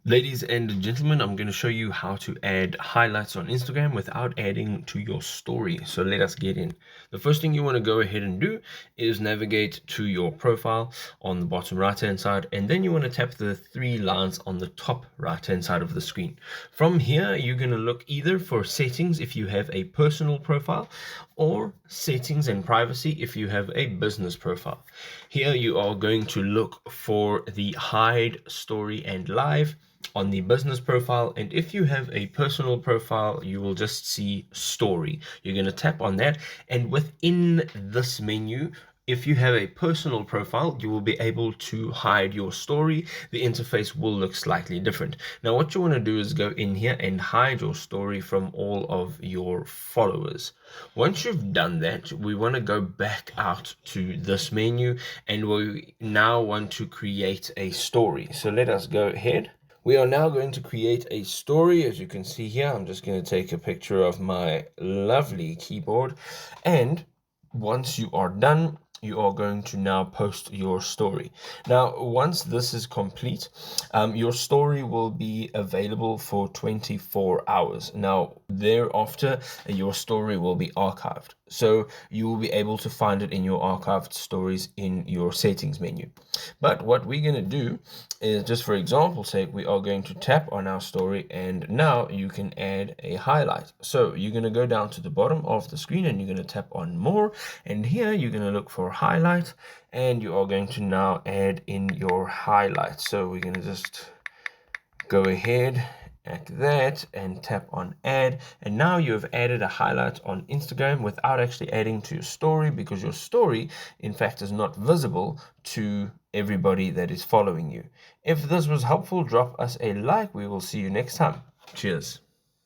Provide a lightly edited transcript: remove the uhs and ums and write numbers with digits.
Ladies and gentlemen, I'm going to show you how to add highlights on Instagram without adding to your story. So let us get in. The first thing you want to go ahead and do is navigate to your profile on the bottom right hand side, and then you want to tap the three lines on the top right hand side of the screen. From here, you're going to look either for settings if you have a personal profile, or settings and privacy if you have a business profile. Here you are going to look for the hide, story and live on the business profile, and if you have a personal profile you will just see story. You're going to tap on that, and within this menu, if you have a personal profile, you will be able to hide your story. The interface will look slightly different. Now what you want to do is go in here and hide your story from all of your followers. Once you've done that, we want to go back out to this menu, and we now want to create a story. So let us go ahead. We are now going to create a story. As you can see here, I'm just going to take a picture of my lovely keyboard. And once you are done, you are going to now post your story. Now, once this is complete, your story will be available for 24 hours. Now, thereafter, your story will be archived. So you will be able to find it in your archived stories in your settings menu. But what we're going to do is, just for example's sake, we are going to tap on our story, and now you can add a highlight. So you're going to go down to the bottom of the screen and you're going to tap on more, and here you're going to look for highlight, and you are going to now add in your highlight. So we're going to just go ahead at that and tap on add, and now you have added a highlight on Instagram without actually adding to your story, because your story in fact is not visible to everybody that is following you. If this was helpful, drop us a like. We will see you next time. Cheers.